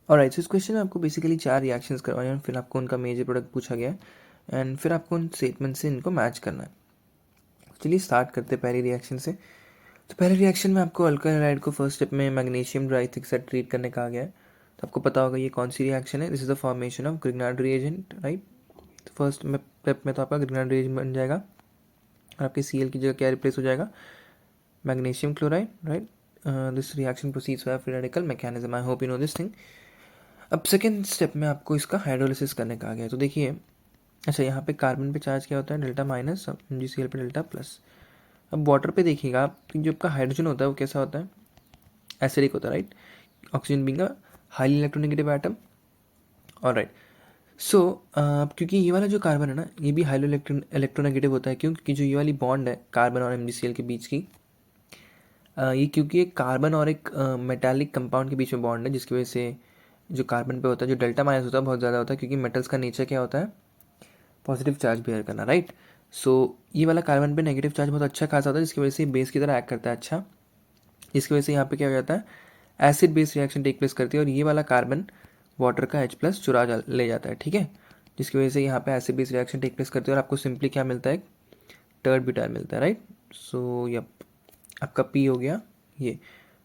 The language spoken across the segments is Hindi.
ऑलराइट, सो इस क्वेश्चन में आपको बेसिकली 4 रिएक्शंस करवाए हैं, फिर आपको उनका मेजर प्रोडक्ट पूछा गया है एंड फिर आपको उन स्टेटमेंट से इनको मैच करना है। चलिए स्टार्ट करते हैं पहली रिएक्शन से। तो पहले रिएक्शन में आपको अल्काइल हैलाइड को फर्स्ट स्टेप में मैग्नीशियम ड्राइथिक से ट्रीट करने कहा गया है। तो आपको पता होगा ये कौन सी रिएक्शन है। This is the formation of Grignard reagent, right. तो फर्स्ट स्टेप में तो आपका ग्रिग्नार्ड रिएजेंट बन जाएगा और आपके Cl की जगह क्या रिप्लेस हो जाएगा, magnesium chloride, right. This reaction proceeds by free radical mechanism. I hope you know this thing. अब सेकेंड स्टेप में आपको इसका हाइड्रोलिसिस करने का आ गया है। तो देखिए, अच्छा यहाँ पे कार्बन पे चार्ज क्या होता है, डेल्टा माइनस, MgCl पे डेल्टा प्लस। अब वाटर पे देखिएगा आप, जो आपका हाइड्रोजन होता है वो कैसा होता है, एसिडिक होता है, right. Oxygen being a highly electronegative atom. Alright, so क्योंकि ये वाला जो कार्बन है ना, ये भी हाईली इलेक्ट्रोनेगेटिव होता है। क्यों? क्योंकि जो ये वाली बॉन्ड है कार्बन और MgCl के बीच की, ये क्योंकि एक कार्बन और एक मेटालिक कंपाउंड के बीच में बॉन्ड है, जिसकी वजह से जो कार्बन पे होता है, जो डेल्टा माइनस होता है, बहुत ज़्यादा होता है। क्योंकि मेटल्स का नेचर क्या होता है, पॉजिटिव चार्ज बियर करना, राइट। सो ये वाला कार्बन पे नेगेटिव चार्ज बहुत अच्छा खासा होता है, जिसकी वजह से बेस की तरह एक्ट करता है। अच्छा, जिसकी वजह से यहाँ पे क्या हो जाता है, acid base reaction take place करती है और ये वाला कार्बन वाटर का H+ ले जाता है, ठीक है। जिसकी वजह से यहाँ पे acid base reaction take place करती है और आपको सिंपली क्या मिलता है, टर्ड ब्यूटाइल मिलता है, राइट। सो यप, आपका P हो गया ये,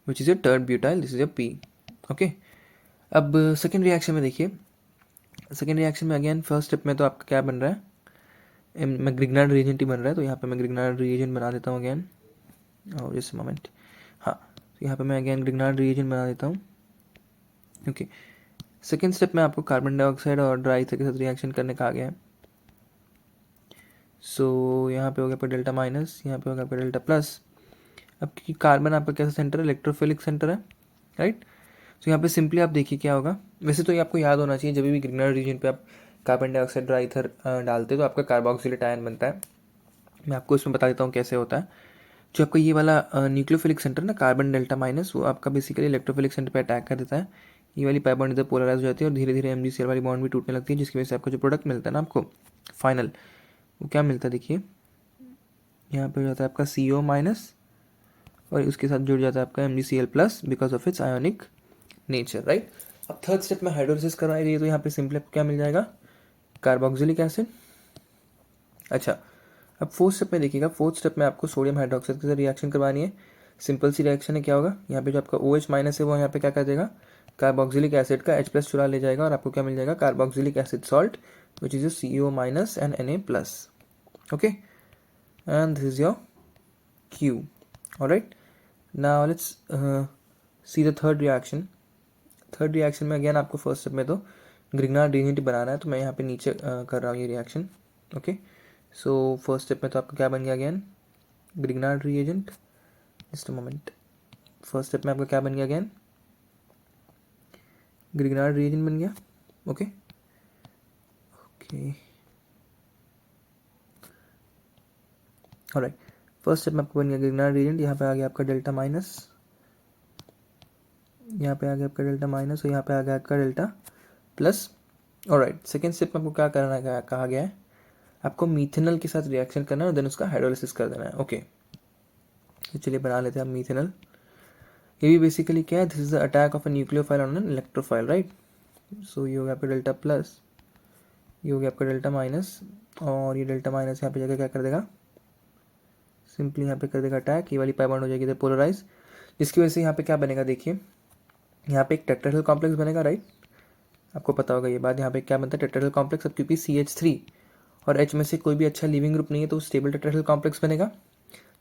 विच is your टर्ड butyl, this is your P। Okay, अब सेकेंड रिएक्शन में देखिए, सेकेंड रिएक्शन में अगेन फर्स्ट स्टेप में तो आपका क्या बन रहा है, मैं ग्रिग्नार्ड रिएजेंट ही बन रहा है। तो यहाँ पे मैं ग्रिग्नार्ड रिएजेंट बना देता हूँ अगेन, और इस मोमेंट, हाँ, तो यहाँ पे मैं अगेन ग्रिग्नार्ड रिएजेंट बना देता हूँ। ओके, सेकेंड स्टेप में आपको कार्बन डाइऑक्साइड और ड्राई के साथ रिएक्शन करने का आ गया है। सो यहाँ पे हो गया आपका डेल्टा माइनस, यहाँ पे हो गया आपका डेल्टा प्लस। अब क्योंकि कार्बन आपका कैसा सेंटर है, इलेक्ट्रोफिलिक सेंटर है, राइट। तो यहाँ पे सिंपली आप देखिए क्या होगा। वैसे तो ये आपको याद होना चाहिए, जब भी ग्रिग्नार्ड रीजन पे आप कार्बन डाइऑक्साइड ड्राई ईथर डालते हैं तो आपका कार्बोक्सिलेट आयन बनता है। मैं आपको इसमें बता देता हूँ कैसे होता है। जो आपका ये वाला न्यूक्लियोफिलिक सेंटर ना, कार्बन डेल्टा माइनस, वो आपका बेसिकली इलेक्ट्रोफिलिक सेंटर पे अटैक कर देता है। ये वाली पाई बॉन्ड इधर पोलराइज हो जाती है और धीरे धीरे MgCl वाली बॉन्ड भी टूटने लगती है, जिसकी वजह से आपको जो प्रोडक्ट मिलता है ना आपको फाइनल, वो क्या मिलता है, देखिए यहाँ पे हो जाता है आपका CO माइनस और उसके साथ जुड़ जाता है आपका MgCl plus because of its ionic nature, right. अब थर्ड स्टेप में हाइड्रोलिसिस करवाई रही है, तो यहाँ पे सिंपली आपको क्या मिल जाएगा, कार्बोक्सिलिक एसिड। अच्छा, अब फोर्थ स्टेप में देखिएगा, फोर्थ स्टेप में आपको सोडियम हाइड्रोक्साइड के साथ रिएक्शन करवानी है। सिंपल सी रिएक्शन है, क्या होगा, यहाँ पे जो आपका OH माइनस है वो यहाँ पे क्या कर देगा, कार्बोक्सिलिक एसिड का H+ चुरा ले जाएगा और आपको क्या मिल जाएगा, carboxylic acid salt, which is CO minus and Na+। Okay, and this is your Q। Alright, now let's see the third reaction. Third reaction में अगेन आपको फर्स्ट स्टेप में तो ग्रिग्नार्ड रिएजेंट बनाना है, तो मैं यहाँ पे नीचे कर रहा हूँ ये reaction. Okay, so first step में तो आपका क्या बन गया, again Grignard reagent. Just a moment, first step में आपका क्या बन गया, अगेन ग्रिग्नार्ड रिएजेंट बन गया। Okay okay, alright, first step में आपको बन गया ग्रिग्नार्ड रिएजेंट। यहाँ पे आ गया आपका डेल्टा माइनस, यहाँ पे आ गया आपका डेल्टा माइनस और यहाँ पे आ गया आपका delta plus. Alright, second step में आपको क्या करना है, कहा गया है आपको मीथेनॉल के साथ रिएक्शन करना है और देन उसका हाइड्रोलिसिस कर देना है। ओके, तो चलिए बना लेते हैं आप मीथेनॉल। ये भी बेसिकली क्या है, this is the attack of a nucleophile on an electrophile, right. So ये हो गया आपका डेल्टा प्लस, ये हो गया आपका डेल्टा माइनस, और ये डेल्टा माइनस यहाँ पे जाकर क्या कर देगा, सिंपली यहाँ पे कर देगा अटैक। ये वाली पाई बॉन्ड हो जाएगी इधर पोलराइज, जिसकी वजह से यहाँ पे क्या बनेगा, देखिए यहाँ पे एक टेट्राहेड्रल कॉम्प्लेक्स बनेगा, राइट। आपको पता होगा ये बात, यहाँ पे क्या बनता है, टेट्राहेड्रल कॉम्प्लेक्स। अब क्योंकि CH3 और H में से कोई भी अच्छा लिविंग ग्रुप नहीं है, तो स्टेबल टेट्राहेड्रल कॉम्प्लेक्स बनेगा,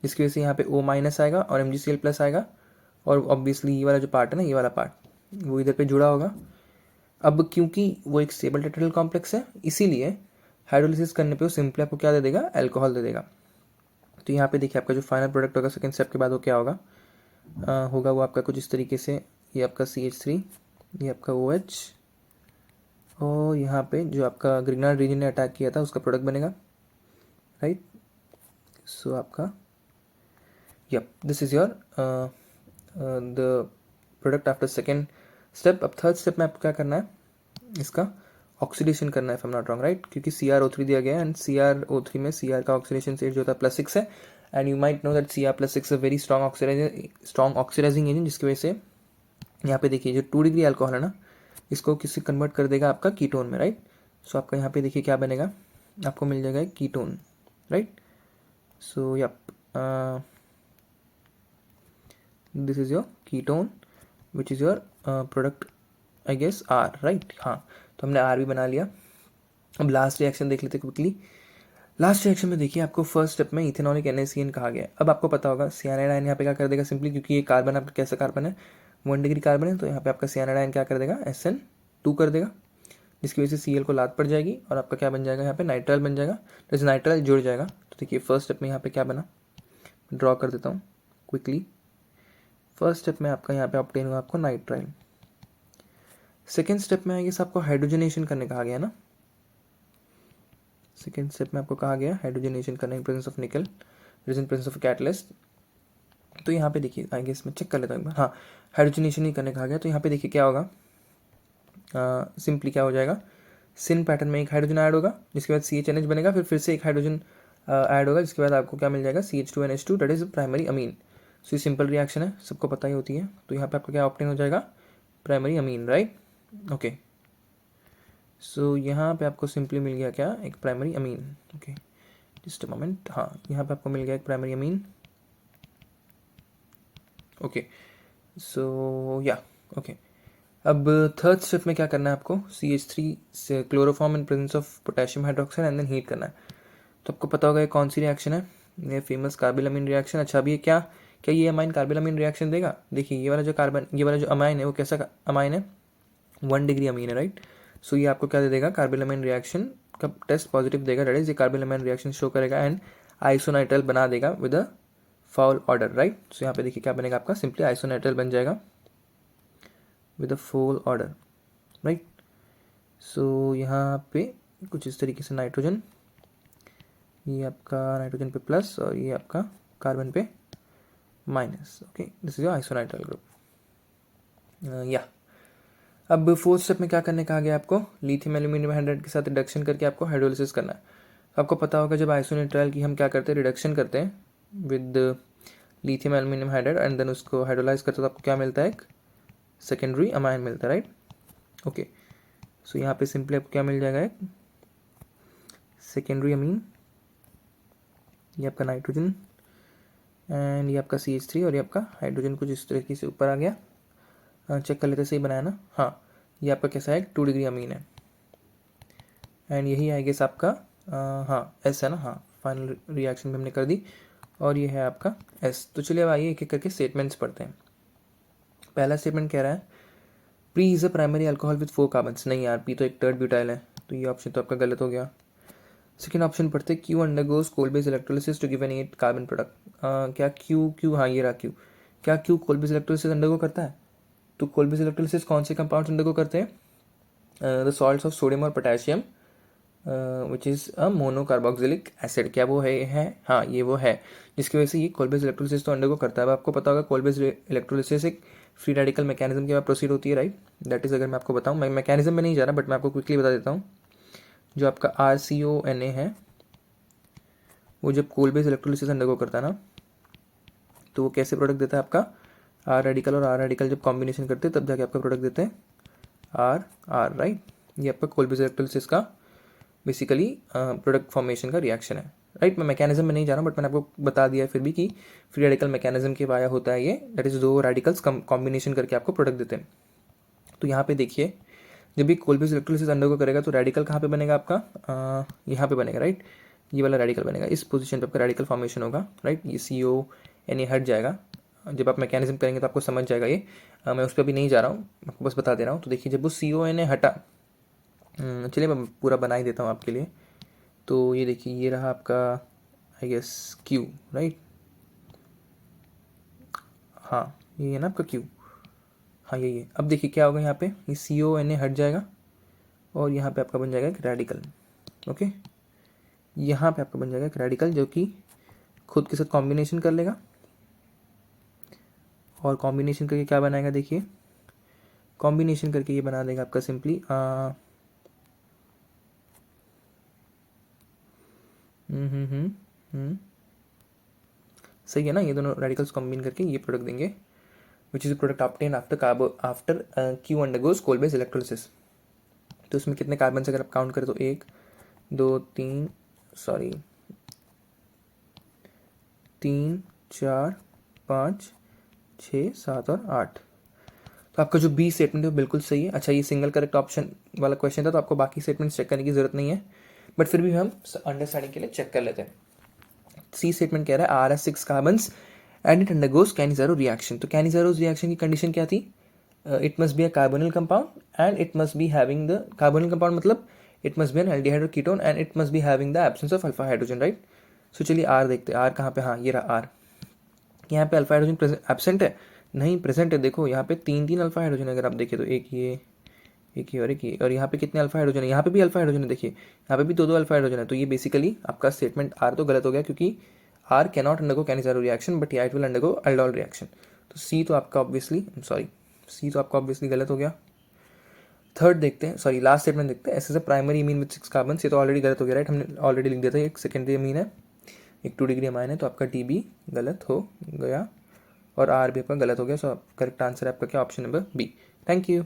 जिसकी वजह से यहाँ पे O माइनस आएगा और MgCl प्लस आएगा, और ऑब्वियसली ये वाला जो पार्ट है ना, ये वाला पार्ट वो इधर पे जुड़ा होगा। अब क्योंकि वो एक स्टेबल टेट्राहेड्रल कॉम्प्लेक्स है, इसीलिए हाइड्रोलिसिस करने पे वो सिंपली आपको क्या दे देगा, अल्कोहल दे देगा। तो यहाँ पे देखिए आपका जो फाइनल प्रोडक्ट होगा सेकेंड स्टेप के बाद वो क्या होगा, होगा वो आपका कुछ इस तरीके से, ये आपका CH3, ये आपका OH, और यहाँ पे जो आपका ग्रिग्नार्ड रीजन ने अटैक किया था उसका प्रोडक्ट बनेगा, राइट। सो आपका yup, this is your the product after second step. अब थर्ड स्टेप में आपको क्या करना है, इसका ऑक्सीडेशन करना है, if I am not wrong, right. क्योंकि CrO3 दिया गया है एंड CrO3 में Cr का ऑक्सीडेशन स्टेट जो होता है +6 है, and you might know that Cr+6 a very strong oxidising agent, जिसकी वजह से यहाँ पे देखिए जो 2 डिग्री अल्कोहल है ना, इसको किसी कन्वर्ट कर देगा आपका कीटोन में, राइट। सो आपका यहाँ पे देखिए क्या बनेगा, आपको मिल जाएगा एक ketone, right. So yup, this is your ketone which is your product I guess are, right. हाँ, तो हमने आर भी बना लिया। अब लास्ट रिएक्शन देख लेते क्विकली। लास्ट रिएक्शन में देखिए आपको फर्स्ट स्टेप में इथेनॉलिक NaCN कहा गया है। अब आपको पता होगा सियानाइड आयन यहाँ पे क्या कर देगा सिंपली, क्योंकि ये कार्बन आपका कैसा कार्बन है, 1 डिग्री कार्बन है, तो यहाँ पे आपका सियानाइड आयन क्या कर देगा, SN2 कर देगा, जिसकी वजह से Cl को लात पड़ जाएगी और आपका क्या बन जाएगा यहाँ पे नाइट्राइल बन जाएगा। जैसे नाइट्राइल जुड़ जाएगा तो देखिए फर्स्ट स्टेप में यहाँ पे क्या बना, ड्रॉ कर देता हूँ क्विकली। फर्स्ट स्टेप में आपका यहाँ पे ऑब्टेन हुआ आपको नाइट्राइल। सेकेंड स्टेप में आई गेस आपको हाइड्रोजनेशन करने कहा गया ना, सेकेंड स्टेप में आपको कहा गया हाइड्रोजनेशन करने इन प्रेजेंस ऑफ निकल, इन प्रेजेंस ऑफ कैटलिस्ट। तो यहाँ पे देखिए आई गेस मैं चेक कर लेता हूँ एक बार, हाँ हाइड्रोजनेशन ही करने कहा गया। तो यहाँ पे देखिए क्या होगा, सिंपली क्या हो जाएगा, सिन पैटर्न में एक हाइड्रोजन ऐड होगा, जिसके बाद CHNH बनेगा, फिर से एक हाइड्रोजन ऐड होगा, जिसके बाद आपको क्या मिल जाएगा, CH2NH2, that is primary amine. So ये सिंपल रिएक्शन है, सबको पता ही होती है। तो यहाँ पे आपका क्या ऑब्टेन हो जाएगा, प्राइमरी अमीन, राइट। ओके, सो यहाँ पे आपको सिंपली मिल गया क्या, एक primary amine. Okay just a moment, हाँ यहाँ पे आपको मिल गया एक प्राइमरी अमीन। ओके सो या ओके, अब थर्ड स्टेप में क्या करना है आपको, CH3 से chloroform in presence of potassium hydroxide and then heat करना है। तो आपको पता होगा ये कौन सी रिएक्शन है, ये फेमस कार्बिलमिन रिएक्शन। अच्छा अभी ये क्या क्या ये अमाइन कार्बिलमिन रिएक्शन देगा, देखिए ये वाला जो कार्बन, ये वाला जो अमाइन है वो कैसा अमाइन है, 1 डिग्री अमीन है, राइट। सो ये आपको क्या दे देगा, कार्बिलमिन रिएक्शन का टेस्ट पॉजिटिव देगा, दैट इज ये कार्बिलमिन रिएक्शन शो करेगा एंड आइसोनाइट्राइल बना देगा with a foul order, right. So यहाँ पे देखिए क्या बनेगा आपका, सिंपली आइसोनाइट्राइल बन जाएगा with a full order, right. So यहाँ पे कुछ इस तरीके से नाइट्रोजन, ये आपका नाइट्रोजन पे प्लस और ये आपका कार्बन पे minus. Okay this is your isonitrile group. या अब फोर्थ स्टेप में क्या करने कहा गया आपको, लिथियम एल्यूमिनियम हाइड्राइड के साथ रिडक्शन करके आपको हाइड्रोलिसिस करना है। तो आपको पता होगा जब आइसोनाइट्राइल की हम क्या करते हैं, रिडक्शन करते हैं with lithium aluminium hydride and then उसको हाइड्रोलाइज करते हैं, तो आपको क्या मिलता है, एक सेकेंडरी अमाइन मिलता है, राइट। ओके सो यहाँ पे सिंपली आपको क्या मिल जाएगा, एक सेकेंडरी अमीन, ये आपका नाइट्रोजन एंड ये आपका CH3 और ये आपका हाइड्रोजन कुछ इस तरीके से ऊपर आ गया। चेक कर लेते सही बनाया ना, हाँ ये आपका कैसा है, 2 डिग्री अमीन है एंड यही आई गेस आपका हाँ S है ना, हाँ फाइनल रिएक्शन भी हमने कर दी और ये है आपका S। तो चलिए अब आइए एक एक करके स्टेटमेंट्स पढ़ते हैं। पहला स्टेटमेंट कह रहा है pre is a primary alcohol with 4 carbons, नहीं यार पी तो एक टर्ड ब्यूटाइल है, तो ये ऑप्शन तो आपका गलत हो गया। सेकेंड ऑप्शन पढ़ते Q undergoes Kolbe's electrolysis to give an 8 carbon product, क्या क्यू हाँ ये रहा क्यू, क्या Q Kolbe's electrolysis undergo करता है, तो कोल बेस इलेक्ट्रोलिसिस कौन से कंपाउंड्स अंडरगो करते हैं, द सॉल्ट्स ऑफ सोडियम और potassium which is a monocarboxylic acid, क्या वो है हाँ ये वो है, जिसकी वजह से ये कोल बेस इलेक्ट्रोलिसिस तो अंडरगो करता है। अब आपको पता होगा कोल बेस इलेक्ट्रोलिसिस एक फ्री रेडिकल मैकेनिज्म के बाद प्रोसीड होती है, राइट। दैट इज़ अगर मैं आपको बताऊँ, मैं मैकेनिज्म में नहीं जा रहा बट मैं आपको क्विकली बता देता हूँ। जो आपका RCONA है वो जब कोल बेस इलेक्ट्रोलिसिस अंडरगो करता है ना, तो वो कैसे प्रोडक्ट देता है आपका, R रेडिकल और R रेडिकल जब कॉम्बिनेशन करते हैं तब जाके आपका प्रोडक्ट देते हैं R, राइट। ये आपका कोल बेस इलेक्ट्रोलिसिस का बेसिकली प्रोडक्ट फॉर्मेशन का रिएक्शन है, राइट। मैं मैकेनिज्म में नहीं जा रहा बट मैंने आपको बता दिया फिर भी कि फ्री रेडिकल मैकेनिज्म के वाया होता है ये, दैट इज 2 रेडिकल्स कॉम्बिनेशन करके आपको प्रोडक्ट देते हैं। तो यहाँ पे देखिए जब भी कोल बेस इलेक्ट्रोलिसिस अंडरगो करेगा तो रेडिकल कहाँ पे बनेगा आपका, यहाँ पे बनेगा, राइट। ये वाला रेडिकल बनेगा, इस पोजीशन पे आपका रेडिकल फॉर्मेशन होगा, राइट। ये CONA हट जाएगा, जब आप मैकेनिज्म करेंगे तो आपको समझ जाएगा ये। मैं उस पर भी नहीं जा रहा हूँ, आपको बस बता दे रहा हूँ। तो देखिए जब वो CONA हटा, चलिए मैं पूरा बना ही देता हूँ आपके लिए। तो ये देखिए ये रहा आपका आई गेस Q, राइट, हाँ ये है ना आपका Q, हाँ यही है। अब देखिए क्या होगा यहाँ पे, ये CONA हट जाएगा और यहाँ पे आपका बन जाएगा एक रेडिकल, ओके। यहाँ पे आपका बन जाएगा एक रेडिकल जो कि खुद के साथ कॉम्बिनेशन कर लेगा और कॉम्बिनेशन करके क्या बनाएगा, देखिए कॉम्बिनेशन करके ये बना देगा आपका सिंपली सही है ना, ये दोनों रेडिकल्स कॉम्बिन करके ये प्रोडक्ट देंगे which is product obtain after Q undergoes Kolbe's electrolysis. तो उसमें कितने कार्बन अगर आप काउंट करें तो 1 2 3 सॉरी 3 4 5 6 7 और 8। तो आपका जो बी स्टेटमेंट है वो बिल्कुल सही है। अच्छा, ये सिंगल करेक्ट ऑप्शन वाला क्वेश्चन था, तो आपको बाकी स्टेटमेंट्स चेक करने की जरूरत नहीं है, बट फिर भी हम अंडरस्टैंडिंग के लिए चेक कर लेते हैं। सी स्टेटमेंट कह रहा है R S 6 carbons and it undergoes Cannizzaro reaction. तो कैनिज़ारोज रिएक्शन की कंडीशन क्या थी? It must be a carbonyl compound and it must be having the carbonyl compound मतलब it must be an aldehyde और ketone and it must be having the absence of alpha hydrogen, right. So चलिए आर देखते हैं। आर कहाँ पे? हाँ, ये रहा आर। यहाँ पे अल्फा हाइड्रोजन एब्सेंट है? नहीं, प्रेजेंट है। देखो यहाँ पे 3 अल्फा हाइड्रोजन अगर आप देखें तो एक ये और एक ये, और यहाँ पे कितने अल्फा हाइड्रोजन है? यहाँ पे भी अल्फा हाइड्रोजन है, देखिए यहाँ पे भी 2 अल्फा हाइड्रोजन है। तो ये बेसिकली आपका स्टेटमेंट आर तो गलत हो गया, क्योंकि R cannot undergo Cannizzaro reaction but it will undergo aldol reaction. तो सी तो आपका ऑब्वियसली गलत हो गया। थर्ड देखते हैं, सॉरी लास्ट स्टेटमेंट देखते हैं। ऐसे प्राइमरी अमीन विद 6 कार्बन, ये तो ऑलरेडी गलत हो गया, राइट। हमने ऑलरेडी लिख दिया था एक सेकेंडरी अमीन है, एक 2 डिग्री अमाइन है, तो आपका टी बी गलत हो गया और आर भी आपका गलत हो गया। सो करेक्ट आंसर है आपका क्या? Option number B. Thank you.